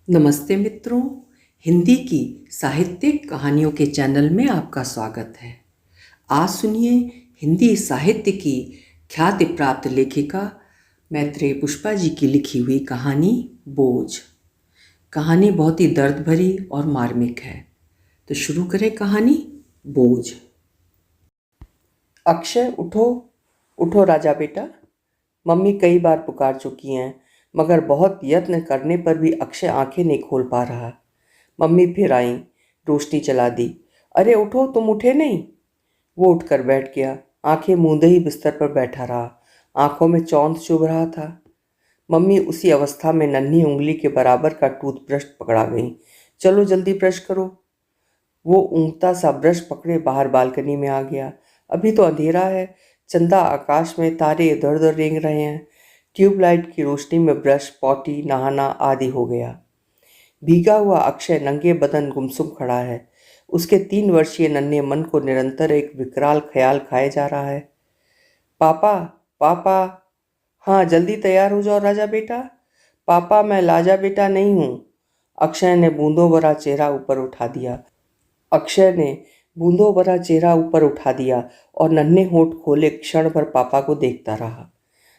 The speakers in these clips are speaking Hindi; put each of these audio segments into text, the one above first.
नमस्ते मित्रों। हिंदी की साहित्यिक कहानियों के चैनल में आपका स्वागत है। आज सुनिए हिंदी साहित्य की ख्याति प्राप्त लेखिका मैत्रेयी पुष्पा जी की लिखी हुई कहानी बोझ। कहानी बहुत ही दर्द भरी और मार्मिक है। तो शुरू करें कहानी बोझ। अक्षय, उठो उठो राजा बेटा। मम्मी कई बार पुकार चुकी हैं, मगर बहुत यत्न करने पर भी अक्षय आंखें नहीं खोल पा रहा। मम्मी फिर आईं, रोशनी जला दी। अरे उठो, तुम उठे नहीं? वो उठकर बैठ गया, आंखें मूंदे ही बिस्तर पर बैठा रहा। आंखों में चौंध चुभ रहा था। मम्मी उसी अवस्था में नन्ही उंगली के बराबर का टूथब्रश पकड़ा गई। चलो जल्दी ब्रश करो। वो ऊँघता सा ब्रश पकड़े बाहर बालकनी में आ गया। अभी तो अंधेरा है, चंदा आकाश में, तारे इधर उधर रेंग रहे हैं। ट्यूबलाइट की रोशनी में ब्रश, पॉटी, नहाना आदि हो गया। भीगा हुआ अक्षय नंगे बदन गुमसुम खड़ा है। उसके 3 वर्षीय नन्हे मन को निरंतर एक विकराल ख्याल खाए जा रहा है। पापा, पापा। हाँ, जल्दी तैयार हो जाओ राजा बेटा। पापा, मैं लाजा बेटा नहीं हूँ। अक्षय ने बूंदों भरा चेहरा ऊपर उठा दिया। अक्षय ने बूंदों भरा चेहरा ऊपर उठा दिया और नन्हे होंठ खोले क्षण भर पापा को देखता रहा।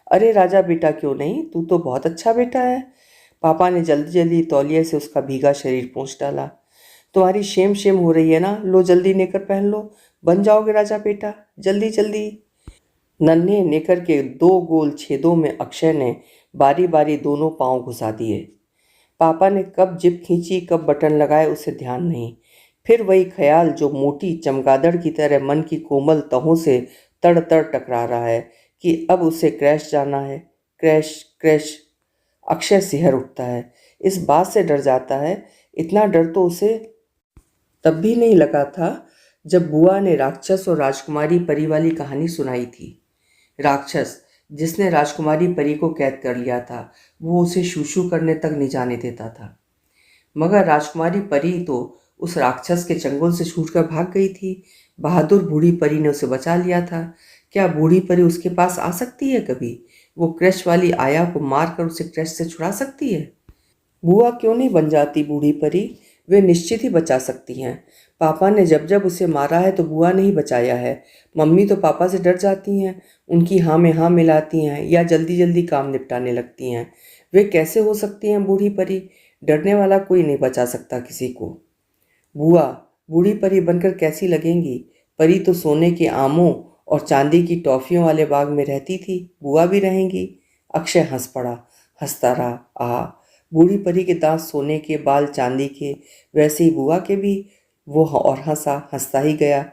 अरे राजा बेटा, क्यों नहीं, तू तो बहुत अच्छा बेटा है। पापा ने जल्दी जल्दी तौलिए से उसका भीगा शरीर पोंछ डाला। तुम्हारी शेम शेम हो रही है ना, लो जल्दी नेकर पहन लो, बन जाओगे राजा बेटा, जल्दी जल्दी। नन्हे नेकर के 2 गोल छेदों में अक्षय ने बारी बारी दोनों पांव घुसा दिए। पापा ने कब जिप खींची, कब बटन लगाए, उसे ध्यान नहीं। फिर वही ख्याल जो मोटी चमगादड़ की तरह मन की कोमल तहों से तड़ तड़ टकरा रहा है कि अब उसे क्रैश जाना है। Crash crash. अक्षय सिहर उठता है, इस बात से डर जाता है। इतना डर तो उसे तब भी नहीं लगा था जब बुआ ने राक्षस और राजकुमारी परी वाली कहानी सुनाई थी। राक्षस जिसने राजकुमारी परी को कैद कर लिया था, वो उसे शूशू करने तक नहीं जाने देता था। मगर राजकुमारी परी तो उस राक्षस के चंगुल से छूटकर भाग गई थी। बहादुर बूढ़ी परी ने उसे बचा लिया था। क्या बूढ़ी परी उसके पास आ सकती है कभी? वो क्रश वाली आया को मारकर उसे क्रश से छुड़ा सकती है? बुआ क्यों नहीं बन जाती बूढ़ी परी? वे निश्चित ही बचा सकती हैं। पापा ने जब जब उसे मारा है तो बुआ ने ही बचाया है। मम्मी तो पापा से डर जाती हैं, उनकी हाँ में हाँ मिलाती हैं या जल्दी जल्दी काम निपटाने लगती हैं। वे कैसे हो सकती हैं बूढ़ी परी? डरने वाला कोई नहीं बचा सकता किसी को। बुआ बूढ़ी परी बनकर कैसी लगेंगी? परी तो सोने के आमों और चांदी की टॉफियों वाले बाग में रहती थी, बुआ भी रहेंगी। अक्षय हंस पड़ा, हंसता रहा। आह, बूढ़ी परी के दांत सोने के, बाल चांदी के, वैसे ही बुआ के भी। वो और हंसा, हंसता ही गया,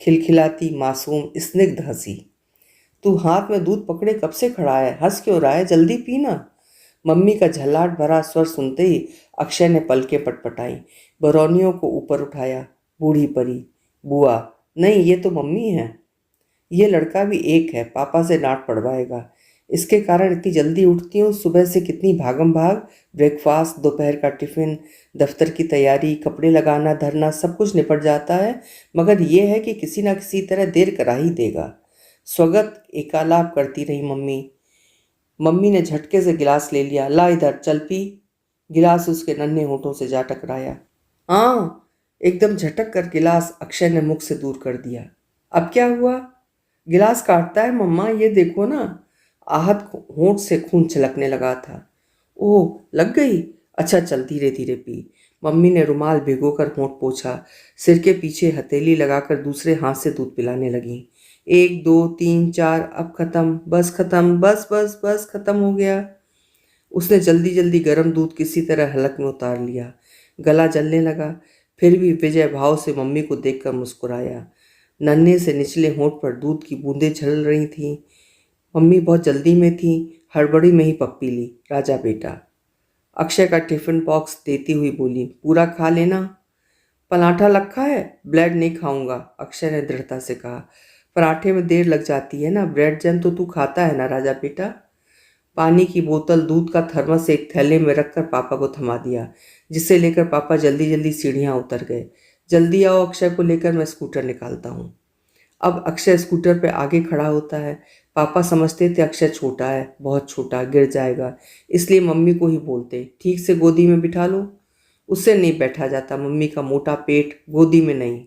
खिलखिलाती मासूम स्निग्ध हंसी। तू हाथ में दूध पकड़े कब से खड़ा है, हंस क्यों रहा है, जल्दी पीना। मम्मी का झल्लाट भरा स्वर सुनते ही अक्षय ने पलकें पटपटाई, बरौनियों को ऊपर उठाया। बूढ़ी परी, बुआ, नहीं ये तो मम्मी है। ये लड़का भी एक है, पापा से डांट पड़वाएगा। इसके कारण इतनी जल्दी उठती हूँ, सुबह से कितनी भागम भाग। ब्रेकफास्ट, दोपहर का टिफिन, दफ्तर की तैयारी, कपड़े लगाना धरना, सब कुछ निपट जाता है। मगर ये है कि किसी ना किसी तरह देर करा ही देगा। स्वगत एकालाप करती रही मम्मी। मम्मी ने झटके से गिलास ले लिया। ला इधर, चल पी। गिलास उसके नन्हे होठों से जा टकराया। हाँ, एकदम झटक कर गिलास अक्षय ने मुख से दूर कर दिया। अब क्या हुआ? गिलास काटता है मम्मा, ये देखो ना। आहत होंठ से खून छलकने लगा था। ओह, लग गई? अच्छा चल, धीरे धीरे पी। मम्मी ने रुमाल भिगोकर होंठ पोंछा, सिर के पीछे हथेली लगाकर दूसरे हाथ से दूध पिलाने लगी। 1 2 3 4, अब खत्म, बस खत्म, बस बस बस खत्म हो गया। उसने जल्दी जल्दी गर्म दूध किसी तरह हलक में उतार लिया। गला जलने लगा, फिर भी विजय भाव से मम्मी को देखकर मुस्कुराया। नन्हे से निचले होंठ पर दूध की बूंदें झल रही थीं। मम्मी बहुत जल्दी में थी, हड़बड़ी में ही पप्पी ली। राजा बेटा, अक्षय का टिफिन बॉक्स देती हुई बोली, पूरा खा लेना। पराठा रखा है? ब्रेड नहीं खाऊंगा, अक्षय ने दृढ़ता से कहा। पराठे में देर लग जाती है ना, ब्रेड जैम तो तू खाता है ना राजा बेटा। पानी की बोतल, दूध का थर्मस एक थैले में रखकर पापा को थमा दिया, जिसे लेकर पापा जल्दी जल्दी सीढ़ियाँ उतर गए। जल्दी आओ, अक्षय को लेकर मैं स्कूटर निकालता हूँ। अब अक्षय स्कूटर पे आगे खड़ा होता है। पापा समझते थे अक्षय छोटा है, बहुत छोटा, गिर जाएगा, इसलिए मम्मी को ही बोलते, ठीक से गोदी में बिठा लो। उससे नहीं बैठा जाता, मम्मी का मोटा पेट, गोदी में नहीं।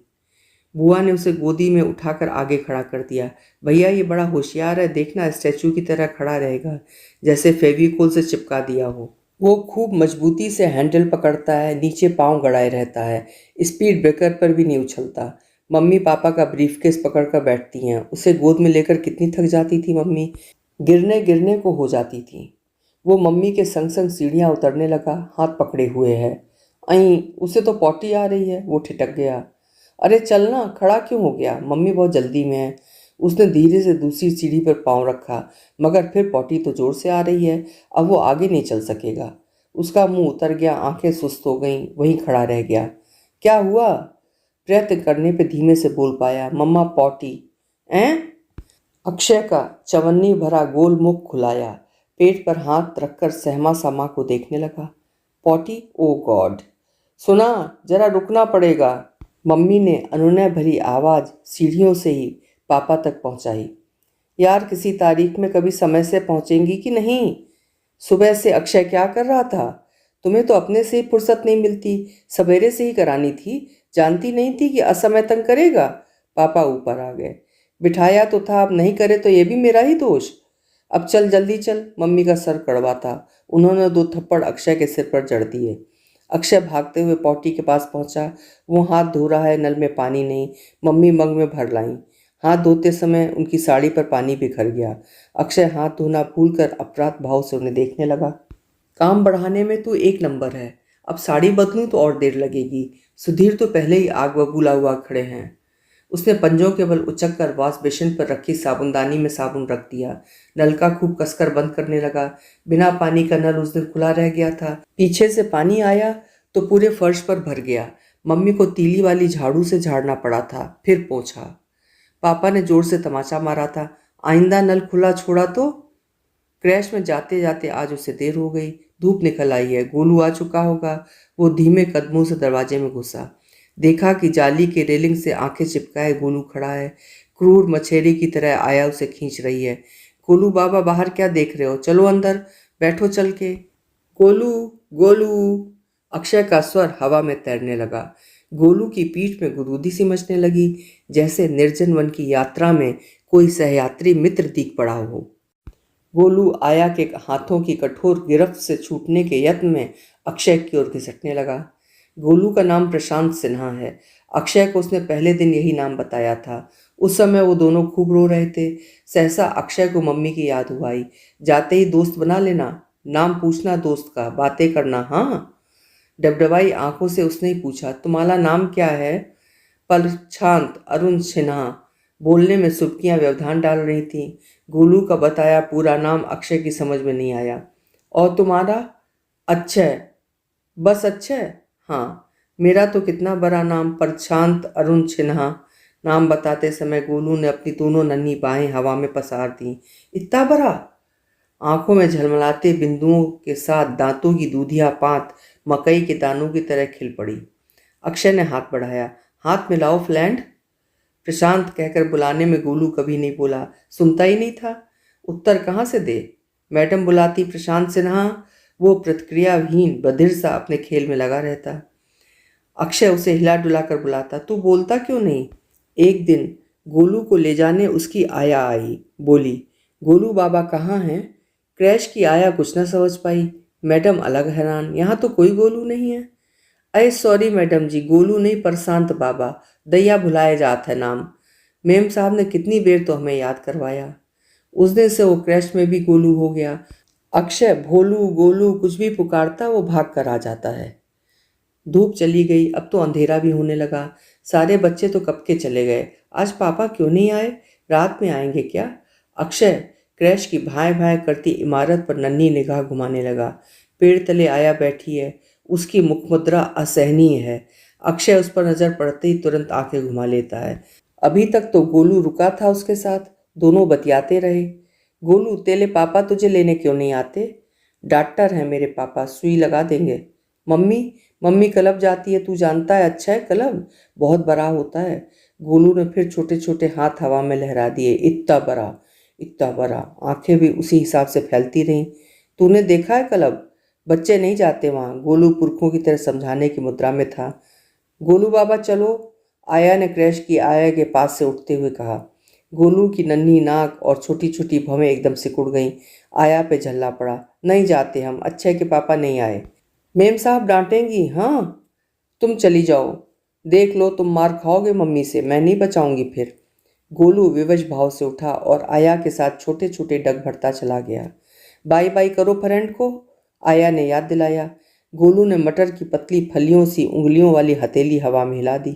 बुआ ने उसे गोदी में उठाकर आगे खड़ा कर दिया। भैया ये बड़ा होशियार है, देखना स्टैचू की तरह खड़ा रहेगा, जैसे फेविकोल से चिपका दिया हो। वो खूब मजबूती से हैंडल पकड़ता है, नीचे पाँव गड़ाए रहता है, स्पीड ब्रेकर पर भी नहीं उछलता। मम्मी पापा का ब्रीफकेस पकड़कर बैठती हैं। उसे गोद में लेकर कितनी थक जाती थी मम्मी, गिरने गिरने को हो जाती थी। वो मम्मी के संग संग सीढ़ियाँ उतरने लगा, हाथ पकड़े हुए है। उसे तो पॉटी आ रही है, वो ठिठक गया। अरे चलना, खड़ा क्यों हो गया, मम्मी बहुत जल्दी में है। उसने धीरे से दूसरी सीढ़ी पर पाँव रखा, मगर फिर पॉटी तो जोर से आ रही है, अब वो आगे नहीं चल सकेगा। उसका मुंह उतर गया, आंखें सुस्त हो गईं, वहीं खड़ा रह गया। क्या हुआ? प्रयत्न करने पे धीमे से बोल पाया, मम्मा पॉटी। हैं? अक्षय का चवन्नी भरा गोल मुख खुलाया, पेट पर हाथ रखकर सहमा सा माँ को देखने लगा। पॉटी? ओ गॉड! सुना, जरा रुकना पड़ेगा। मम्मी ने अनुनय भरी आवाज़ सीढ़ियों से ही पापा तक पहुंचाई। यार किसी तारीख में कभी समय से पहुंचेंगी कि नहीं? सुबह से अक्षय क्या कर रहा था? तुम्हें तो अपने से ही फुर्सत नहीं मिलती, सवेरे से ही करानी थी, जानती नहीं थी कि असमय तंग करेगा। पापा ऊपर आ गए। बिठाया तो था, अब नहीं करे तो ये भी मेरा ही दोष। अब चल जल्दी चल। मम्मी का सर कड़वा था, उन्होंने 2 थप्पड़ अक्षय के सिर पर जड़ दिए। अक्षय भागते हुए पौटी के पास पहुंचा। वो हाथ धो रहा है, नल में पानी नहीं। मम्मी मग में भर लाई। हाथ धोते समय उनकी साड़ी पर पानी बिखर गया। अक्षय हाथ धोना भूलकर अपराध भाव से उन्हें देखने लगा। काम बढ़ाने में तू एक नंबर है, अब साड़ी बदलूं तो और देर लगेगी। सुधीर तो पहले ही आग बबूला हुआ खड़े हैं। उसने पंजों के बल उचक कर वॉश बेसिन पर रखी साबुनदानी में साबुन रख दिया। नल का खूब कसकर बंद करने लगा। बिना पानी का नल उस दिन खुला रह गया था। पीछे से पानी आया तो पूरे फर्श पर भर गया। मम्मी को तीली वाली झाड़ू से झाड़ना पड़ा था, फिर पोंछा। पापा ने जोर से तमाचा मारा था, आइंदा नल खुला छोड़ा तो। क्रैश में जाते जाते आज उसे देर हो गई। धूप निकल आई है, गोलू आ चुका होगा। वो धीमे कदमों से दरवाजे में घुसा। देखा कि जाली के रेलिंग से आंखें चिपकाए गोलू खड़ा है। क्रूर मछेरी की तरह आया उसे खींच रही है। गोलू बाबा बाहर क्या देख रहे हो, चलो अंदर, बैठो चल के। गोलू, गोलू। अक्षय का स्वर हवा में तैरने लगा। गोलू की पीठ में गुदगुदी सी मचने लगी, जैसे निर्जन वन की यात्रा में कोई सहयात्री मित्र दिख पड़ा हो। गोलू आया के हाथों की कठोर गिरफ्त से छूटने के यत्न में अक्षय की ओर घिसटने लगा। गोलू का नाम प्रशांत सिन्हा है। अक्षय को उसने पहले दिन यही नाम बताया था। उस समय वो दोनों खूब रो रहे थे। सहसा अक्षय को मम्मी की याद हुआ आई। जाते ही दोस्त बना लेना, नाम पूछना दोस्त का, बातें करना। हाँ? डबडबाई आंखों से उसने ही पूछा, तुम्हारा नाम क्या है? प्रशांत अरुण सिन्हा। बोलने में सुबकियां व्यवधान डाल रही थीं। गोलू का बताया पूरा नाम अक्षय की समझ में नहीं आया। और तुम्हारा? अक्षय। बस अक्षय? हाँ, मेरा तो कितना बड़ा नाम, प्रशांत अरुण सिन्हा। नाम बताते समय गोलू ने अपनी दोनों नन्ही बाहें हवा में पसार दी। इतना बड़ा? आंखों में झलमलाते बिंदुओं के साथ दांतों की दूधिया पात मकई के दानों की तरह खिल पड़ी। अक्षय ने हाथ बढ़ाया। हाथ मिलाओ फ्लैंड। प्रशांत कहकर बुलाने में गोलू कभी नहीं बोला, सुनता ही नहीं था। उत्तर कहाँ से दे? मैडम बुलाती, प्रशांत सिन्हा। वो प्रतिक्रियाहीन बधिर सा अपने खेल में लगा रहता। अक्षय उसे हिला डुला कर बुलाता, तू बोलता क्यों नहीं? एक दिन गोलू को ले जाने उसकी आया आई। बोली, गोलू बाबा कहाँ हैं? क्रैश की आया कुछ न समझ पाई। मैडम अलग हैरान, यहाँ तो कोई गोलू नहीं है। अरे सॉरी मैडम जी, गोलू नहीं, प्रशांत बाबा, दैया भुलाए जात है नाम। मेम साहब ने कितनी देर तो हमें याद करवाया। उस दिन से वो क्रैश में भी गोलू हो गया। अक्षय भोलू गोलू कुछ भी पुकारता वो भाग कर आ जाता है। धूप चली गई, अब तो अंधेरा भी होने लगा। सारे बच्चे तो कब के चले गए। आज पापा क्यों नहीं आए? रात में आएंगे क्या? अक्षय क्रैश की भाए भाए करती इमारत पर नन्ही निगाह घुमाने लगा। पेड़ तले आया बैठी है, उसकी मुखमुद्रा असहनीय है। अक्षय उस पर नजर पड़ते ही तुरंत आंखें घुमा लेता है। अभी तक तो गोलू रुका था उसके साथ, दोनों बतियाते रहे। गोलू, तेरे पापा तुझे लेने क्यों नहीं आते? डॉक्टर है मेरे पापा, सुई लगा देंगे। मम्मी? मम्मी क्लब जाती है, तू जानता है, अच्छा है क्लब, बहुत बड़ा होता है। गोलू ने फिर छोटे छोटे हाथ हवा में लहरा दिए। इतना बड़ा, इतना बड़ा। आंखें भी उसी हिसाब से फैलती रहीं। तूने देखा है क्लब? बच्चे नहीं जाते वहाँ, गोलू पुरखों की तरह समझाने की मुद्रा में था। गोलू बाबा चलो, आया ने क्रैश की आया के पास से उठते हुए कहा। गोलू की नन्ही नाक और छोटी छोटी भवें एकदम सिकुड़ गईं। आया पे झल्ला पड़ा। नहीं जाते हम, अक्षय के पापा नहीं आए। मेम साहब डांटेंगी। हाँ, तुम चली जाओ, देख लो तुम मार खाओगे मम्मी से, मैं नहीं बचाऊंगी फिर। गोलू विवश भाव से उठा और आया के साथ छोटे छोटे डग भरता चला गया। बाय बाय करो फ्रेंड को, आया ने याद दिलाया। गोलू ने मटर की पतली फलियों सी उंगलियों वाली हथेली हवा में हिला दी।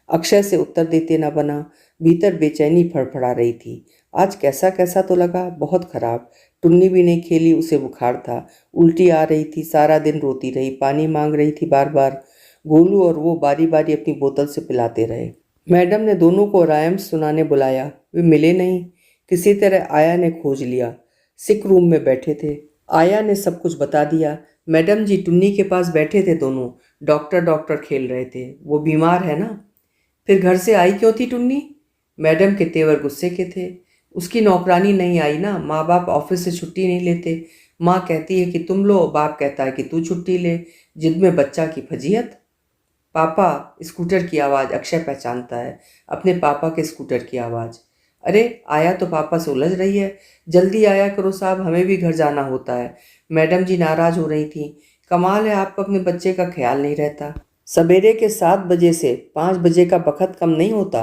अक्षय से उत्तर देते न बना। भीतर बेचैनी फड़फड़ा रही थी। आज कैसा कैसा तो लगा, बहुत खराब। टुन्नी भी नहीं खेली, उसे बुखार था, उल्टी आ रही थी, सारा दिन रोती रही, पानी मांग रही थी बार बार। गोलू और वो बारी बारी अपनी बोतल से पिलाते रहे। मैडम ने दोनों को रायम्स सुनाने बुलाया, वे मिले नहीं। किसी तरह आया ने खोज लिया। सिक रूम में बैठे थे। आया ने सब कुछ बता दिया। मैडम जी टुन्नी के पास बैठे थे दोनों, डॉक्टर डॉक्टर खेल रहे थे। वो बीमार है ना। फिर घर से आई क्यों थी टुन्नी? मैडम के तेवर गुस्से के थे। उसकी नौकरानी नहीं आई ना, माँ बाप ऑफिस से छुट्टी नहीं लेते। माँ कहती है कि तुम लो, बाप कहता है कि तू छुट्टी ले। जिद में बच्चा की फजीयत। पापा, स्कूटर की आवाज़ अक्षय पहचानता है, अपने पापा के स्कूटर की आवाज़। अरे आया तो पापा से उलझ रही है। जल्दी आया करो साहब, हमें भी घर जाना होता है। मैडम जी नाराज़ हो रही थी। कमाल है, आपको अपने बच्चे का ख्याल नहीं रहता। सवेरे के 7 बजे से 5 बजे का बखत कम नहीं होता।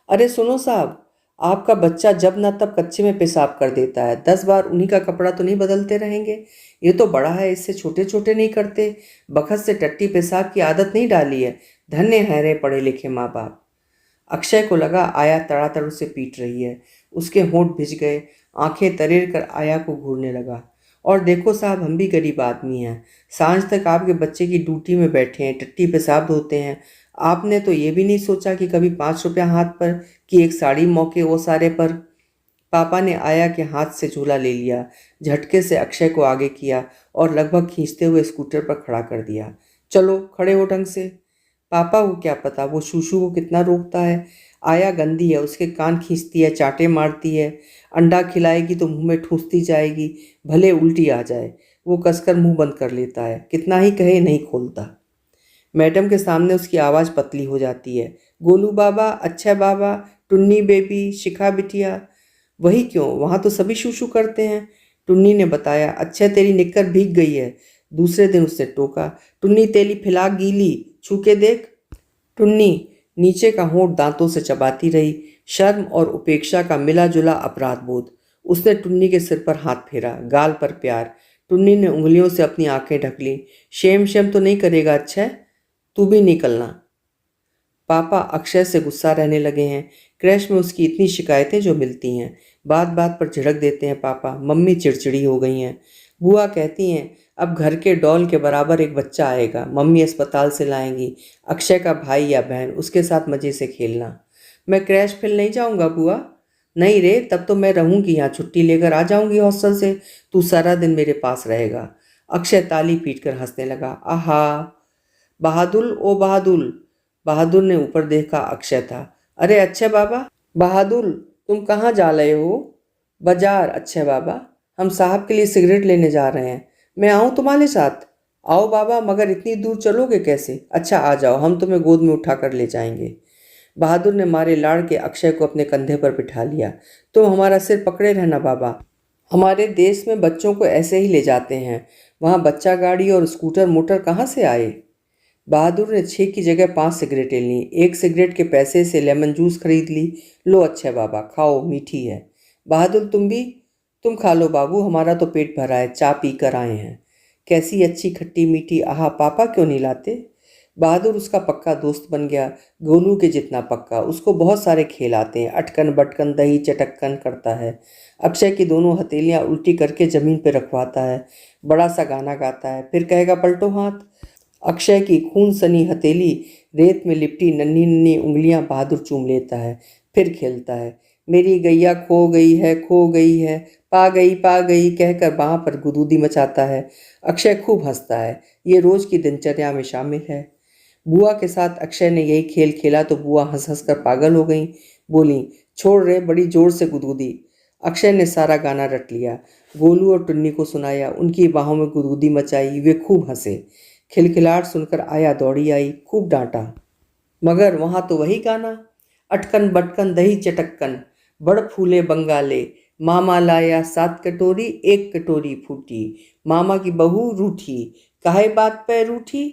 अरे सुनो साहब, आपका बच्चा जब ना तब कच्चे में पेशाब कर देता है, 10 बार उन्हीं का कपड़ा तो नहीं बदलते रहेंगे। ये तो बड़ा है, इससे छोटे छोटे नहीं करते। बखत से टट्टी पेशाब की आदत नहीं डाली है। धन्य है रे पढ़े लिखे माँ बाप। अक्षय को लगा आया तड़ातड़ उसे पीट रही है। उसके होंठ भिज गए। आंखें तरेर कर आया को घूरने लगा। और देखो साहब, हम भी गरीब आदमी हैं। सांझ तक आपके बच्चे की ड्यूटी में बैठे हैं, टट्टी पेशाब धोते हैं। आपने तो ये भी नहीं सोचा कि कभी 5 रुपया हाथ पर, कि एक साड़ी मौके वो सारे पर। पापा ने आया के हाथ से झूला ले लिया, झटके से अक्षय को आगे किया और लगभग खींचते हुए स्कूटर पर खड़ा कर दिया। चलो खड़े हो ढंग से। पापा को क्या पता वो शूशू को कितना रोकता है। आया गंदी है, उसके कान खींचती है, चांटे मारती है। अंडा खिलाएगी तो मुंह में ठूंसती जाएगी, भले उल्टी आ जाए। वो कसकर मुंह बंद कर लेता है, कितना ही कहे नहीं खोलता। मैडम के सामने उसकी आवाज़ पतली हो जाती है। गोलू बाबा, अक्षय बाबा, टुन्नी बेबी, शिखा बिटिया। वही क्यों, वहाँ तो सभी शूशू करते हैं। टुन्नी ने बताया। अक्षय तेरी निक्कर भीग गई है। दूसरे दिन उसने टोका। टुन्नी तेरी फिलाक गीली, छू के देख। टुन्नी नीचे का होंठ दांतों से चबाती रही। शर्म और उपेक्षा का मिला जुला अपराध बोध। उसने टुन्नी के सिर पर हाथ फेरा, गाल पर प्यार। टुन्नी ने उंगलियों से अपनी आंखें ढक ली। शेम शेम तो नहीं करेगा अक्षय, तू भी निकलना। पापा अक्षय से गुस्सा रहने लगे हैं। क्रैश में उसकी इतनी शिकायतें जो मिलती हैं, बात बात पर झिड़क देते हैं पापा। मम्मी चिड़चिड़ी हो गई हैं। बुआ कहती हैं अब घर के डॉल के बराबर एक बच्चा आएगा, मम्मी अस्पताल से लाएंगी, अक्षय का भाई या बहन, उसके साथ मज़े से खेलना। मैं क्रैश फिर नहीं जाऊंगा बुआ। नहीं रे, तब तो मैं रहूंगी यहाँ, छुट्टी लेकर आ जाऊंगी हॉस्टल से, तू सारा दिन मेरे पास रहेगा। अक्षय ताली पीटकर हंसने लगा। आहा, बहादुर ओ बहादुर। बहादुर ने ऊपर देखा, अक्षय था। अरे अक्षय बाबा। बहादुर, तुम कहाँ जा रहे हो? बाजार अक्षय बाबा, हम साहब के लिए सिगरेट लेने जा रहे हैं। मैं आऊँ तुम्हारे साथ? आओ बाबा, मगर इतनी दूर चलोगे कैसे? अच्छा आ जाओ, हम तुम्हें गोद में उठा कर ले जाएंगे। बहादुर ने मारे लाड़ के अक्षय को अपने कंधे पर बिठा लिया। तुम हमारा सिर पकड़े रहना बाबा, हमारे देश में बच्चों को ऐसे ही ले जाते हैं, वहाँ बच्चा गाड़ी और स्कूटर मोटर कहाँ से आए? बहादुर ने 6 की जगह 5 सिगरेटें लीं। एक सिगरेट के पैसे से लेमन जूस खरीद ली। लो अक्षय बाबा, खाओ, मीठी है। बहादुर तुम भी? तुम खा लो बाबू, हमारा तो पेट भरा है, चा पी कर आए हैं। कैसी अच्छी खट्टी मीठी, आहा, पापा क्यों नहीं लाते? बहादुर उसका पक्का दोस्त बन गया, गोलू के जितना पक्का। उसको बहुत सारे खेल आते हैं, अटकन बटकन दही चटक्कन करता है। अक्षय की दोनों हथेलियाँ उल्टी करके ज़मीन पर रखवाता है, बड़ा सा गाना गाता है, फिर कहेगा पलटो हाथ। अक्षय की खून सनी हथेली रेत में लिपटी नन्ही नन्ही उंगलियां बहादुर चूम लेता है, फिर खेलता है। मेरी गैया खो गई है, खो गई है, पा गई कहकर बाह पर गुदूदी मचाता है। अक्षय खूब हंसता है, ये रोज की दिनचर्या में शामिल है। बुआ के साथ अक्षय ने यही खेल खेला तो बुआ हंस हंस कर पागल हो गई। बोली, छोड़ रे, बड़ी जोर से गुदगुदी। अक्षय ने सारा गाना रट लिया, गोलू और टुन्नी को सुनाया, उनकी बाहों में गुदगुदी मचाई। वे खूब हंसे। खिलखिलाहट सुनकर आया दौड़ी आई, खूब डांटा, मगर वहां तो वही गाना, अटकन बटकन दही चटक्कन, बड़ फूले बंगाले, मामा लाया 7 कटोरी, 1 कटोरी फूटी, मामा की बहू रूठी, काहे बात पे रूठी,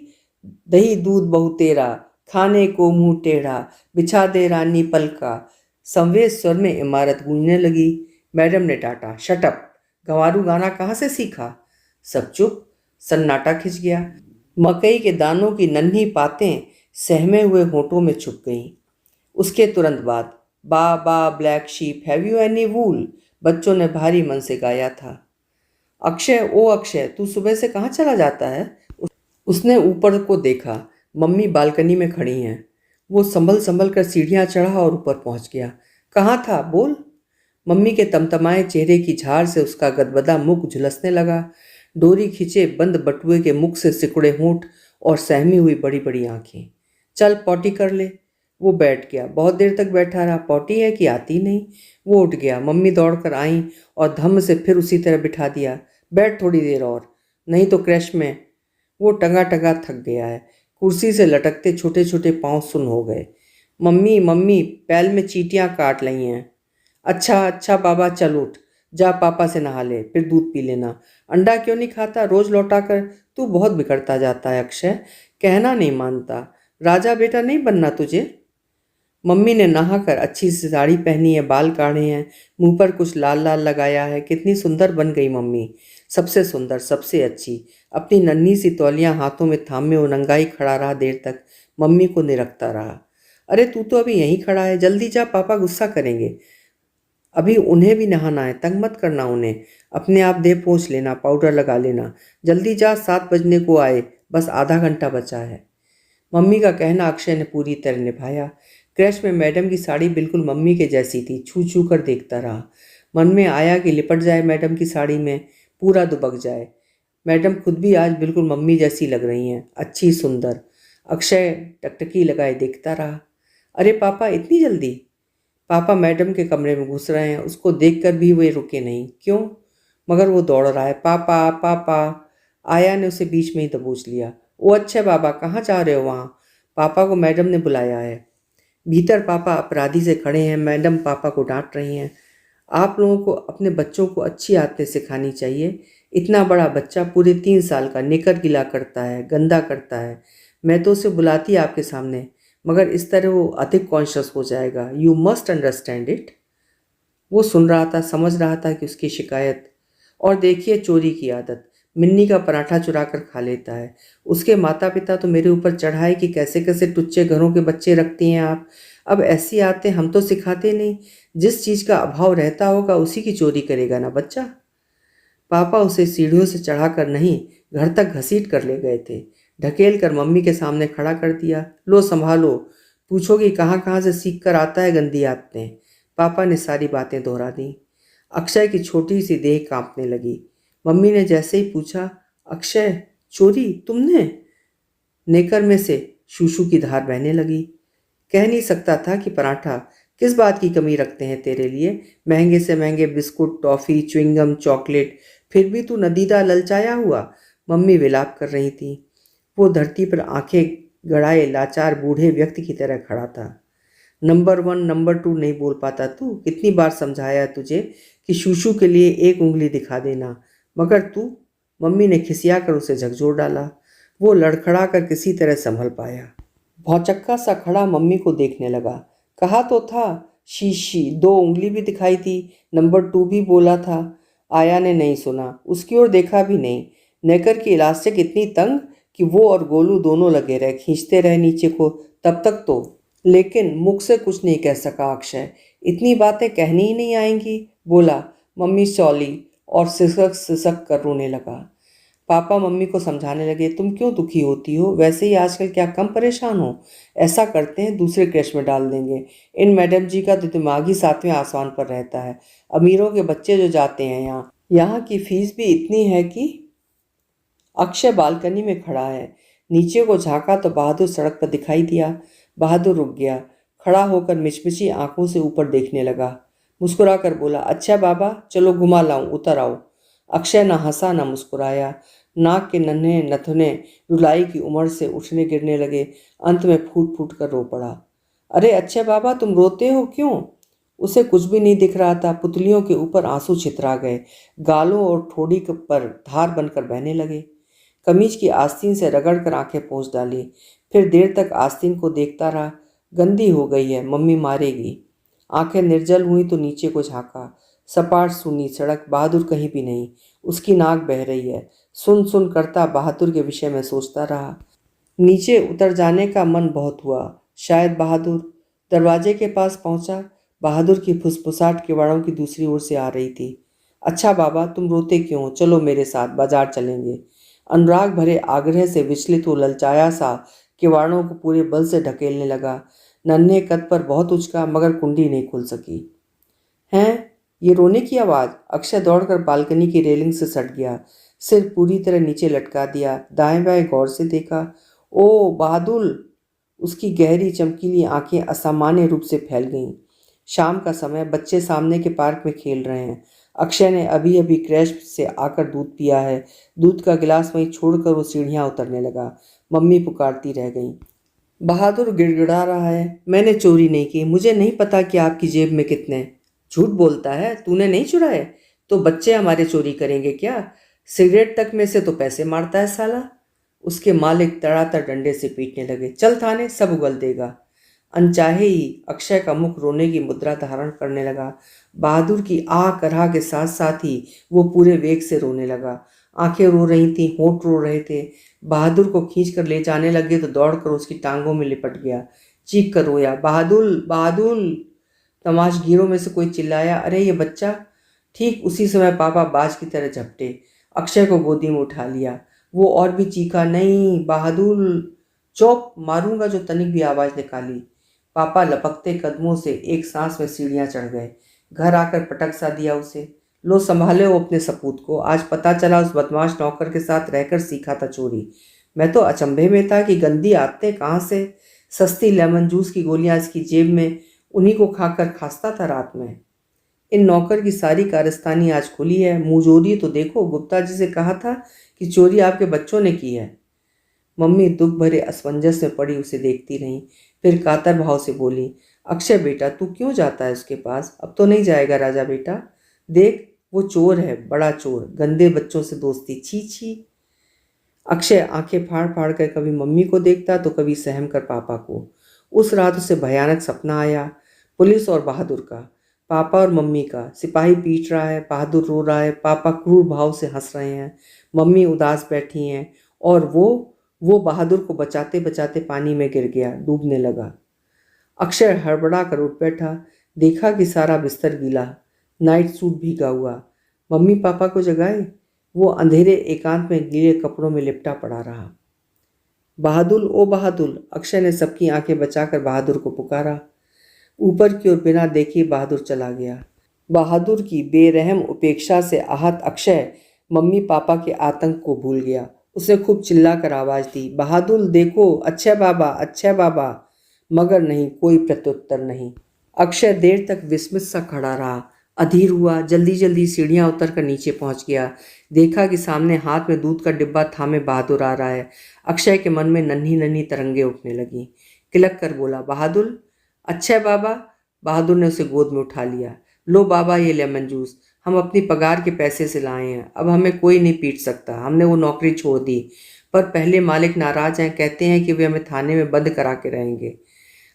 दही दूध बहु तेरा, खाने को मुंह टेढ़ा, बिछा दे रानी पलका। संवेद स्वर में इमारत गूंजने लगी। मैडम ने डांटा, शटअप, गंवारू गाना कहाँ से सीखा। सब चुप, सन्नाटा खिंच गया। मकई के दानों की नन्ही पातें सहमे हुए होठों में छुप गईं। उसके तुरंत बाद, baa baa black sheep have you any wool, बच्चों ने भारी मन से गाया था। अक्षय, ओ अक्षय, तू सुबह से कहाँ चला जाता है। उसने ऊपर को देखा। मम्मी बालकनी में खड़ी हैं। वो संभल संभल कर सीढ़ियाँ चढ़ा और ऊपर पहुंच गया। कहाँ था, बोल। मम्मी के तमतमाए चेहरे की झाड़ से उसका गदगदा मुख झुलसने लगा। डोरी खींचे बंद बटुए के मुख से सिकुड़े होंठ और सहमी हुई बड़ी बड़ी आंखें। चल पॉटी कर ले। वो बैठ गया। बहुत देर तक बैठा रहा। पॉटी है कि आती नहीं। वो उठ गया। मम्मी दौड़कर आई और धम्म से फिर उसी तरह बिठा दिया। बैठ थोड़ी देर और, नहीं तो क्रैश में। वो टंगा टंगा थक गया है। कुर्सी से लटकते छोटे छोटे पाँव सुन्न हो गए। मम्मी मम्मी, पैल में चींटियाँ काट ली हैं। अच्छा अच्छा बाबा, चल उठ, जा पापा से नहा ले, फिर दूध पी लेना। अंडा क्यों नहीं खाता रोज लौटा कर। तू बहुत बिगड़ता जाता है अक्षय, कहना नहीं मानता। राजा बेटा नहीं बनना तुझे। मम्मी ने नहाकर अच्छी सी साड़ी पहनी है, बाल काढ़े हैं, मुंह पर कुछ लाल लाल लगाया है। कितनी सुंदर बन गई मम्मी, सबसे सुंदर, सबसे अच्छी। अपनी नन्ही सी तौलियां हाथों में थामे वो नंगाई खड़ा रहा देर तक। मम्मी को निरखता रहा। अरे तू तो अभी यहीं खड़ा है, जल्दी जा, पापा गुस्सा करेंगे। अभी उन्हें भी नहाना है, तंग मत करना उन्हें। अपने आप देह पोंछ लेना, पाउडर लगा लेना। जल्दी जा, 7 बजने को आए, बस आधा घंटा बचा है। मम्मी का कहना अक्षय ने पूरी तरह निभाया। क्रैश में मैडम की साड़ी बिल्कुल मम्मी के जैसी थी। छू छू कर देखता रहा। मन में आया कि लिपट जाए मैडम की साड़ी में, पूरा दुबक जाए। मैडम खुद भी आज बिल्कुल मम्मी जैसी लग रही हैं, अच्छी सुंदर। अक्षय टकटकी लगाए देखता रहा। अरे पापा, इतनी जल्दी। पापा मैडम के कमरे में घुस रहे हैं। उसको देखकर भी वे रुके नहीं। क्यों? मगर वो दौड़ रहा है। पापा पापा। आया ने उसे बीच में ही दबोच लिया। ओ अच्छा बाबा, कहाँ जा रहे हो वहाँ? पापा को मैडम ने बुलाया है। भीतर पापा अपराधी से खड़े हैं। मैडम पापा को डांट रही हैं। आप लोगों को अपने बच्चों को अच्छी आदतें सिखानी चाहिए। इतना बड़ा बच्चा, पूरे 3 साल का, निकर गिला करता है, गंदा करता है। मैं तो उसे बुलाती आपके सामने, मगर इस तरह वो अधिक कॉन्शियस हो जाएगा। You must understand it. वो सुन रहा था, समझ रहा था कि उसकी शिकायत। और देखिए चोरी की आदत, मिन्नी का पराठा चुरा कर खा लेता है। उसके माता पिता तो मेरे ऊपर चढ़ाए कि कैसे कैसे टुच्चे घरों के बच्चे रखती हैं आप। अब ऐसी आदतें हम तो सिखाते नहीं। जिस चीज़ का अभाव रहता होगा उसी की चोरी करेगा ना बच्चा। पापा उसे सीढ़ियों से चढ़ाकर नहीं, घर तक घसीट कर ले गए थे। ढकेल कर मम्मी के सामने खड़ा कर दिया। लो संभालो, पूछोगी कहाँ कहाँ से सीख कर आता है गंदी आदतें। पापा ने सारी बातें दोहरा दी। अक्षय की छोटी सी देह कांपने लगी। मम्मी ने जैसे ही पूछा, अक्षय, चोरी तुमने? नेकर में से शूशू की धार बहने लगी। कह नहीं सकता था कि पराठा, किस बात की कमी रखते हैं तेरे लिए? महंगे से महंगे बिस्कुट, टॉफ़ी, च्युइंगम, चॉकलेट, फिर भी तू नदीदा ललचाया हुआ। मम्मी विलाप कर रही थी। वो धरती पर आंखें गड़ाए लाचार बूढ़े व्यक्ति की तरह खड़ा था। नंबर 1, नंबर 2 नहीं बोल पाता तू? कितनी बार समझाया तुझे कि शूशू के लिए 1 उंगली दिखा देना, मगर तू। मम्मी ने खिसिया कर उसे झकझोर डाला। वो लड़खड़ा कर किसी तरह संभल पाया। भौचक्का सा खड़ा मम्मी को देखने लगा। कहा तो था, शीशी 2 उंगली भी दिखाई थी, नंबर 2 भी बोला था। आया ने नहीं सुना, उसकी ओर देखा भी नहीं। नेकर की इलास्टिक इतनी तंग कि वो और गोलू दोनों लगे रहे, खींचते रहे नीचे को तब तक तो। लेकिन मुख से कुछ नहीं कह सका अक्षय। इतनी बातें कहनी ही नहीं आएंगी। बोला, मम्मी सॉली, और सिसक सिसक कर रोने लगा। पापा मम्मी को समझाने लगे, तुम क्यों दुखी होती हो? वैसे ही आजकल क्या कम परेशान हो? ऐसा करते हैं, दूसरे क्रैश में डाल देंगे। इन मैडम जी का तो दिमाग ही 7वें आसमान पर रहता है। अमीरों के बच्चे जो जाते हैं यहाँ, यहाँ की फीस भी इतनी है कि। अक्षय बालकनी में खड़ा है। नीचे को झांका तो बहादुर सड़क पर दिखाई दिया। बहादुर रुक गया। खड़ा होकर मिचमिची आंखों से ऊपर देखने लगा। मुस्कुराकर बोला, अच्छा बाबा चलो घुमा लाऊं, उतर आओ। अक्षय ना हंसा ना मुस्कुराया। नाक के नन्हे नथुने रुलाई की उमड़ से उठने गिरने लगे। अंत में फूट फूट कर रो पड़ा। अरे अच्छे बाबा, तुम रोते हो क्यों? उसे कुछ भी नहीं दिख रहा था। पुतलियों के ऊपर आंसू छितरा गए, गालों और ठोड़ी पर धार बनकर बहने लगे। कमीज की आस्तीन से रगड़ कर आंखें पोंछ डाली। फिर देर तक आस्तीन को देखता रहा। गंदी हो गई है, मम्मी मारेगी। आंखें निर्जल हुई तो नीचे को झांका। सपाट सूनी सड़क, बहादुर कहीं भी नहीं। उसकी नाक बह रही है। सुन सुन करता बहादुर के विषय में सोचता रहा। नीचे उतर जाने का मन बहुत हुआ। शायद बहादुर। दरवाजे के पास पहुंचा। बहादुर की फुसफुसाहट किवाड़ों की दूसरी ओर से आ रही थी। अच्छा बाबा, तुम रोते क्यों? चलो मेरे साथ, बाजार चलेंगे। अनुराग भरे आग्रह से विचलित हो ललचाया सा किवाड़ों को पूरे बल से ढकेलने लगा। नन्हे कद पर बहुत उचका, मगर कुंडी नहीं खुल सकी। हैं? ये रोने की आवाज़? अक्षय दौड़कर बालकनी की रेलिंग से सट गया। सिर पूरी तरह नीचे लटका दिया। दाएं बाएं गौर से देखा। ओ बहादुर! उसकी गहरी चमकीली आंखें असामान्य रूप से फैल गईं। शाम का समय, बच्चे सामने के पार्क में खेल रहे हैं। अक्षय ने अभी अभी क्रैश से आकर दूध पिया है। दूध का गिलास वहीं छोड़कर वो सीढ़ियां उतरने लगा। मम्मी पुकारती रह गई। बहादुर गिड़गिड़ा रहा है, मैंने चोरी नहीं की, मुझे नहीं पता कि आपकी जेब में कितने। झूठ बोलता है, तूने नहीं चुराए? तो बच्चे हमारे चोरी करेंगे क्या? सिगरेट तक में से तो पैसे मारता है साला। उसके मालिक तड़ातड़ डंडे से पीटने लगे। चल थाने, सब उगल देगा। अनचाहे ही अक्षय का मुख रोने की मुद्रा धारण करने लगा। बहादुर की आह कराह के साथ साथ ही वो पूरे वेग से रोने लगा। आंखें रो रही थीं, होंठ रो रहे थे। बहादुर को खींच कर ले जाने लगे तो दौड़कर उसकी टांगों में लिपट गया। चीख कर रोया, बहादुर बहादुर! तमाशगीरों में से कोई चिल्लाया, अरे ये बच्चा! ठीक उसी समय पापा बाज की तरह झपटे। अक्षय को गोदी में उठा लिया। वो और भी चीखा, नहीं बहादुर! चुप, मारूंगा जो तनिक भी आवाज निकाली। पापा लपकते कदमों से एक सांस में सीढ़ियां चढ़ गए। घर आकर पटक सा दिया उसे। लो संभाले हो अपने सपूत को। आज पता चला उस बदमाश नौकर के साथ रहकर सीखा था चोरी। मैं तो अचंभे में था कि गंदी आदतें कहाँ से। सस्ती लेमन जूस की गोलियां इसकी जेब में, उन्हीं को खाकर खांसता था रात में। इन नौकर की सारी कारस्तानी आज खुली है। मुंहजोरी तो देखो, गुप्ता जी से कहा था कि चोरी आपके बच्चों ने की है। मम्मी दुख भरे असमंजस में पड़ी उसे देखती रही। फिर कातर भाव से बोली, अक्षय बेटा, तू क्यों जाता है उसके पास? अब तो नहीं जाएगा राजा बेटा। देख, वो चोर है, बड़ा चोर। गंदे बच्चों से दोस्ती, छी छी। अक्षय आंखें फाड़ फाड़ कर कभी मम्मी को देखता तो कभी सहम कर पापा को। उस रात उसे भयानक सपना आया, पुलिस और बहादुर का। पापा और मम्मी का। सिपाही पीट रहा है, बहादुर रो रहा है, पापा क्रूर भाव से हंस रहे हैं, मम्मी उदास बैठी हैं, और वो बहादुर को बचाते बचाते पानी में गिर गया, डूबने लगा। अक्षय हड़बड़ा कर उठ बैठा। देखा कि सारा बिस्तर गीला, नाइट सूट भीगा हुआ। मम्मी पापा को जगाए। वो अंधेरे एकांत में गीले कपड़ों में लिपटा पड़ा रहा। बहादुर, ओ बहादुर! अक्षय ने सबकी आंखें बचाकर बहादुर को पुकारा। ऊपर की ओर बिना देखे बहादुर चला गया। बहादुर की बेरहम उपेक्षा से आहत अक्षय मम्मी पापा के आतंक को भूल गया। उसने खूब चिल्लाकर आवाज दी, बहादुर देखो, अक्षय बाबा, अक्षय बाबा! मगर नहीं, कोई प्रत्युत्तर नहीं। अक्षय देर तक विस्मित सा खड़ा रहा। अधीर हुआ, जल्दी जल्दी सीढ़ियां उतर कर नीचे पहुंच गया। देखा कि सामने हाथ में दूध का डिब्बा थामे बहादुर आ रहा है। अक्षय के मन में नन्ही नन्ही तरंगे उठने लगी। किलक कर बोला, बहादुर! अक्षय बाबा! बहादुर ने उसे गोद में उठा लिया। लो बाबा, ये लेमन जूस हम अपनी पगार के पैसे से लाए हैं। अब हमें कोई नहीं पीट सकता। हमने वो नौकरी छोड़ दी, पर पहले मालिक नाराज हैं, कहते हैं कि वे हमें थाने में बंद करा के रहेंगे।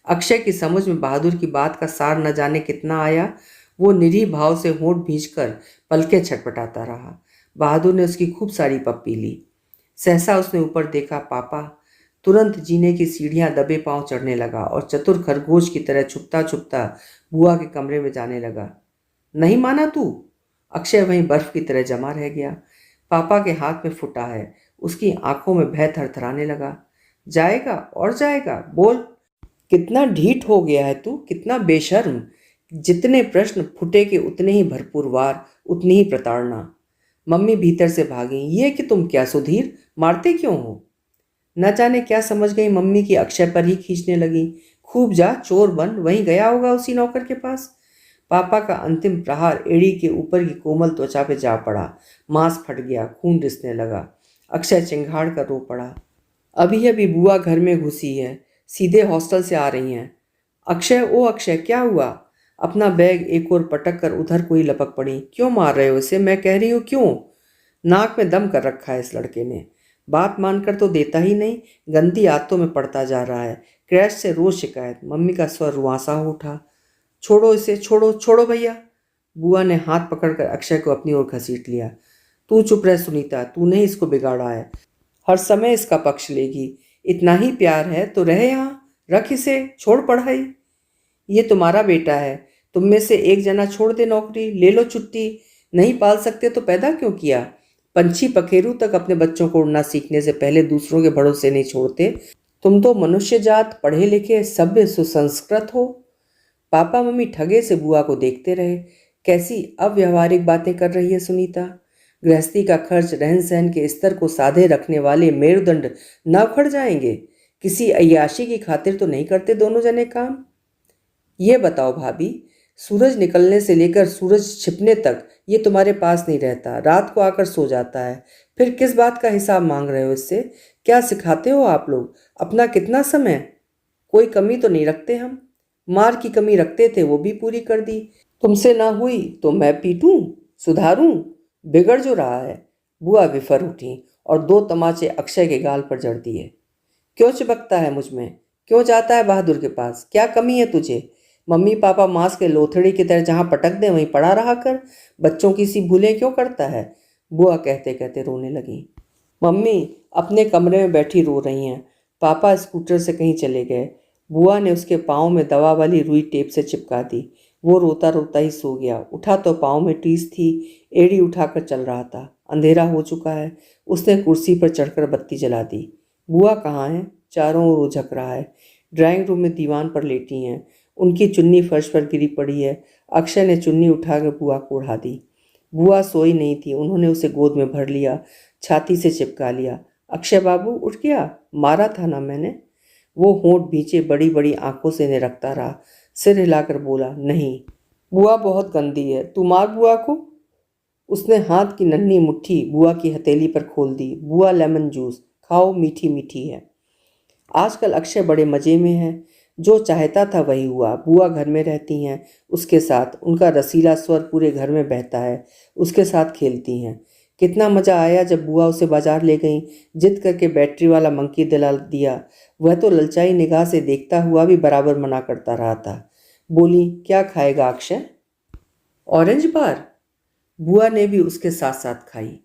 अक्षय की समझ में बहादुर की बात का सार न जाने कितना आया। वो निरीह भाव से होंठ भींचकर पलकें छटपटाता रहा। बहादुर ने उसकी खूब सारी पप्पी ली। सहसा उसने ऊपर देखा, पापा! तुरंत जीने की सीढ़ियां दबे पांव चढ़ने लगा और चतुर खरगोश की तरह छुपता छुपता बुआ के कमरे में जाने लगा। नहीं माना तू? अक्षय वहीं बर्फ की तरह जमा रह गया। पापा के हाथ में फुटा है। उसकी आंखों में भय थरथराने लगा। जाएगा और जाएगा, बोल। कितना ढीठ हो गया है तू, कितना बेशर्म! जितने प्रश्न फुटे के उतने ही भरपूर वार, उतनी ही प्रताड़ना। मम्मी भीतर से भागी। ये कि तुम क्या सुधीर, मारते क्यों हो? न जाने क्या समझ गई मम्मी की अक्षय पर ही खींचने लगी। खूब जा, चोर बन, वहीं गया होगा उसी नौकर के पास। पापा का अंतिम प्रहार एड़ी के ऊपर की कोमल त्वचा पे जा पड़ा। मांस फट गया, खून रिसने लगा। अक्षय चिंगाड़ कर रो पड़ा। अभी अभी बुआ घर में घुसी है, सीधे हॉस्टल से आ रही हैं। अक्षय, ओ अक्षय, क्या हुआ? अपना बैग एक और पटक कर उधर कोई लपक पड़ी। क्यों मार रहे हो इसे? मैं कह रही हूँ क्यों? नाक में दम कर रखा है इस लड़के ने। बात मानकर तो देता ही नहीं, गंदी आदतों में पड़ता जा रहा है। क्रैश से रोज शिकायत। मम्मी का स्वर रुआंसा हो उठा। छोड़ो इसे, छोड़ो छोड़ो भैया। बुआ ने हाथ पकड़कर अक्षय को अपनी ओर घसीट लिया। तू चुप रह सुनीता, तूने इसको बिगाड़ा है। हर समय इसका पक्ष लेगी। इतना ही प्यार है तो रहे यहाँ, रख इसे, छोड़ पढ़ाई। ये तुम्हारा बेटा है, तुम में से एक जना छोड़ दे नौकरी, ले लो छुट्टी। नहीं पाल सकते तो पैदा क्यों किया? पंछी पखेरू तक अपने बच्चों को उड़ना सीखने से पहले दूसरों के भरोसे नहीं छोड़ते। तुम तो मनुष्य जात, पढ़े लिखे, सभ्य, सुसंस्कृत हो। पापा मम्मी ठगे से बुआ को देखते रहे। कैसी अव्यवहारिक बातें कर रही है सुनीता। गृहस्थी का खर्च, रहन सहन के स्तर को साधे रखने वाले मेरुदंड न उखड़ जाएंगे? किसी अय्याशी की खातिर तो नहीं करते दोनों जने काम? ये बताओ भाभी, सूरज निकलने से लेकर सूरज छिपने तक ये तुम्हारे पास नहीं रहता, रात को आकर सो जाता है। फिर किस बात का हिसाब मांग रहे हो इससे? क्या सिखाते हो आप लोग? अपना कितना समय? कोई कमी तो नहीं रखते हम। मार की कमी रखते थे, वो भी पूरी कर दी। तुमसे ना हुई तो मैं पीटूं, सुधारूं? बिगड़ जो रहा है। बुआ विफर उठी और दो तमाचे अक्षय के गाल पर जड़ दिए। क्यों चिपकता है मुझ में? क्यों जाता है बहादुर के पास? क्या कमी है तुझे? मम्मी पापा मांस के लोथड़ी की तरह जहां पटक दे वहीं पड़ा रहा कर। बच्चों की सी भूलें क्यों करता है? बुआ कहते कहते रोने लगी। मम्मी अपने कमरे में बैठी रो रही हैं। पापा स्कूटर से कहीं चले गए। बुआ ने उसके पाँव में दवा वाली रुई टेप से चिपका दी। वो रोता रोता ही सो गया। उठा तो पाँव में टीस थी, एड़ी उठाकर चल रहा था। अंधेरा हो चुका है। उसने कुर्सी पर चढ़कर बत्ती जला दी। बुआ कहाँ है? चारों ओर उझक रहा है। ड्राइंग रूम में दीवान पर लेटी हैं। उनकी चुन्नी फर्श पर गिरी पड़ी है। अक्षय ने चुन्नी उठाकर बुआ को ओढ़ा दी। बुआ सोई नहीं थी। उन्होंने उसे गोद में भर लिया, छाती से चिपका लिया। अक्षय बाबू उठ गया? मारा था ना मैंने? वो होंठ भींचे बड़ी बड़ी आंखों से निरखता रहा। सिर हिलाकर बोला, नहीं, बुआ बहुत गंदी है, तू मार बुआ को। उसने हाथ की नन्ही मुट्ठी बुआ की हथेली पर खोल दी। बुआ लेमन जूस खाओ, मीठी मीठी है। आजकल अक्षय बड़े मज़े में है। जो चाहता था वही हुआ। बुआ घर में रहती हैं उसके साथ। उनका रसीला स्वर पूरे घर में बहता है। उसके साथ खेलती हैं। कितना मज़ा आया जब बुआ उसे बाजार ले गईं। जिद करके बैटरी वाला मंकी दिला दिया। वह तो ललचाई निगाह से देखता हुआ भी बराबर मना करता रहा था। बोली, क्या खाएगा अक्षय? ऑरेंज बार? बुआ ने भी उसके साथ साथ खाई।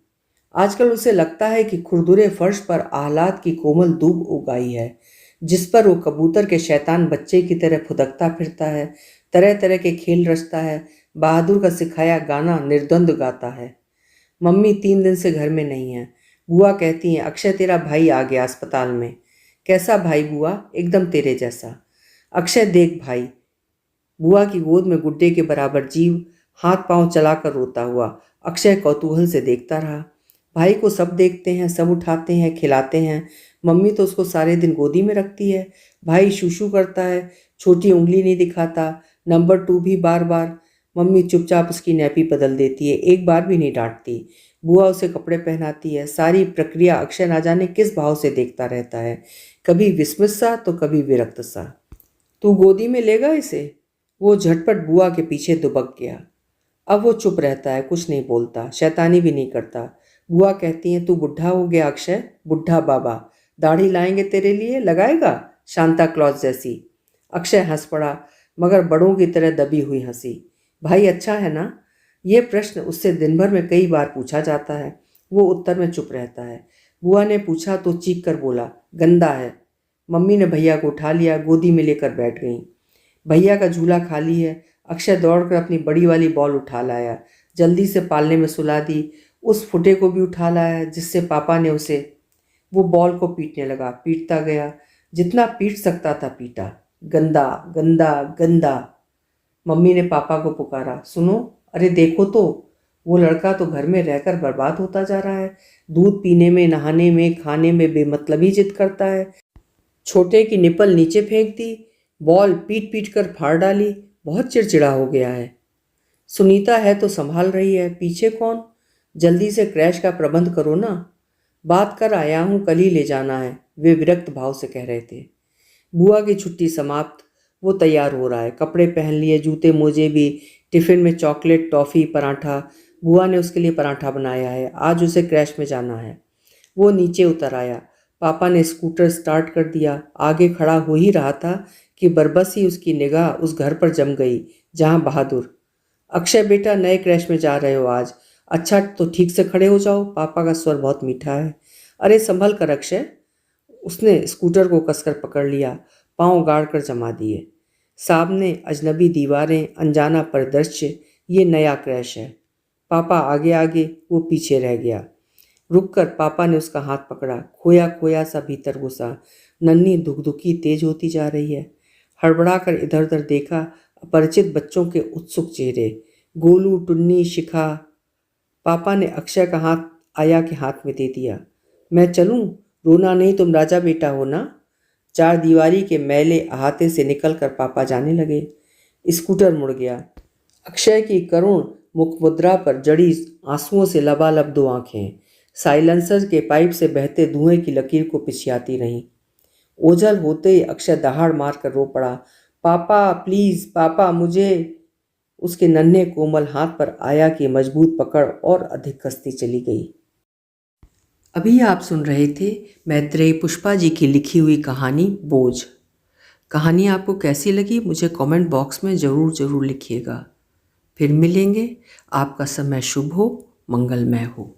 आजकल उसे लगता है कि खुरदुरे फर्श पर आह्लाद की कोमल दूब उगाई है, जिस पर वो कबूतर के शैतान बच्चे की तरह फुदकता फिरता है, तरह तरह के खेल रचता है, बहादुर का सिखाया गाना निर्द्वंद गाता है। मम्मी 3 दिन से घर में नहीं है। बुआ कहती हैं, अक्षय तेरा भाई आ गया अस्पताल में। कैसा भाई बुआ? एकदम तेरे जैसा। अक्षय देख भाई। बुआ की गोद में गुड्डे के बराबर जीव हाथ पांव चलाकर रोता हुआ अक्षय कौतूहल से देखता रहा। भाई को सब देखते हैं, सब उठाते हैं, खिलाते हैं। मम्मी तो उसको सारे दिन गोदी में रखती है। भाई शूशू करता है, छोटी उंगली नहीं दिखाता। नंबर 2 भी बार बार। मम्मी चुपचाप उसकी नैपी बदल देती है, एक बार भी नहीं डांटती। बुआ उसे कपड़े पहनाती है। सारी प्रक्रिया अक्षय ना जाने किस भाव से देखता रहता है, कभी विस्मित सा तो कभी विरक्त सा। तू गोदी में लेगा इसे? वो झटपट बुआ के पीछे दुबक गया। अब वो चुप रहता है, कुछ नहीं बोलता, शैतानी भी नहीं करता। बुआ कहती हैं, तू बुढ़ा हो गया अक्षय, बुढ़ा बाबा। दाढ़ी लाएंगे तेरे लिए, लगाएगा? शांता क्लॉज जैसी। अक्षय हंस पड़ा, मगर बड़ों की तरह दबी हुई हंसी। भाई अच्छा है ना? ये प्रश्न उससे दिन भर में कई बार पूछा जाता है। वो उत्तर में चुप रहता है। बुआ ने पूछा तो चीख कर बोला, गंदा है। मम्मी ने भैया को उठा लिया, गोदी में लेकर बैठ गई। भैया का झूला खाली है। अक्षय दौड़कर अपनी बड़ी वाली बॉल उठा लाया, जल्दी से पालने में सुला दी। उस फुटे को भी उठा लाया जिससे पापा ने उसे। वो बॉल को पीटने लगा, पीटता गया, जितना पीट सकता था पीटा। गंदा गंदा गंदा। मम्मी ने पापा को पुकारा, सुनो, अरे देखो तो, वो लड़का तो घर में रहकर बर्बाद होता जा रहा है। दूध पीने में, नहाने में, खाने में बेमतलबी जिद करता है। छोटे की निप्पल नीचे फेंक दी, बॉल पीट पीट कर फाड़ डाली। बहुत चिड़चिड़ा हो गया है। सुनीता है तो संभाल रही है, पीछे कौन? जल्दी से क्रैश का प्रबंध करो ना। बात कर आया हूँ, कल ही ले जाना है, वे विरक्त भाव से कह रहे थे। बुआ की छुट्टी समाप्त, वो तैयार हो रहा है, कपड़े पहन लिए, जूते मोजे भी, टिफिन में चॉकलेट, टॉफ़ी, पराठा। बुआ ने उसके लिए पराठा बनाया है, आज उसे क्रैश में जाना है। वो नीचे उतर आया। पापा ने स्कूटर स्टार्ट कर दिया। आगे खड़ा हो ही रहा था कि बरबस ही उसकी निगाह उस घर पर जम गई जहाँ बहादुर। अक्षय बेटा, नए क्रैश में जा रहे हो आज? अच्छा तो ठीक से खड़े हो जाओ। पापा का स्वर बहुत मीठा है। अरे संभल कर अक्षय। उसने स्कूटर को कसकर पकड़ लिया, पांव गाड़ कर जमा दिए। सामने अजनबी दीवारें, अनजाना परिदृश्य, ये नया क्रैश है। पापा आगे आगे, वो पीछे रह गया। रुककर पापा ने उसका हाथ पकड़ा, खोया खोया सा भीतर घुसा। नन्ही धुकधुकी तेज होती जा रही है। हड़बड़ा कर इधर उधर देखा, अपरिचित बच्चों के उत्सुक चेहरे, गोलू, टुन्नी, शिखा। पापा ने अक्षय का हाथ आया के हाथ में दे दिया। मैं चलूं? रोना नहीं, तुम राजा बेटा हो ना। चार दीवारी के मैले अहाते से निकल कर पापा जाने लगे। स्कूटर मुड़ गया। अक्षय की करुण मुखमुद्रा पर जड़ी आंसुओं से लबालब दो आंखें साइलेंसर के पाइप से बहते धुएं की लकीर को पिछियाती रहीं। ओझल होते ही अक्षय दहाड़ मार कर रो पड़ा, पापा प्लीज, पापा मुझे। उसके नन्हे कोमल हाथ पर आया की मजबूत पकड़ और अधिक कसती चली गई। अभी आप सुन रहे थे मैत्रेयी पुष्पा जी की लिखी हुई कहानी बोझ। कहानी आपको कैसी लगी मुझे कमेंट बॉक्स में ज़रूर लिखिएगा। फिर मिलेंगे। आपका समय शुभ हो, मंगलमय हो।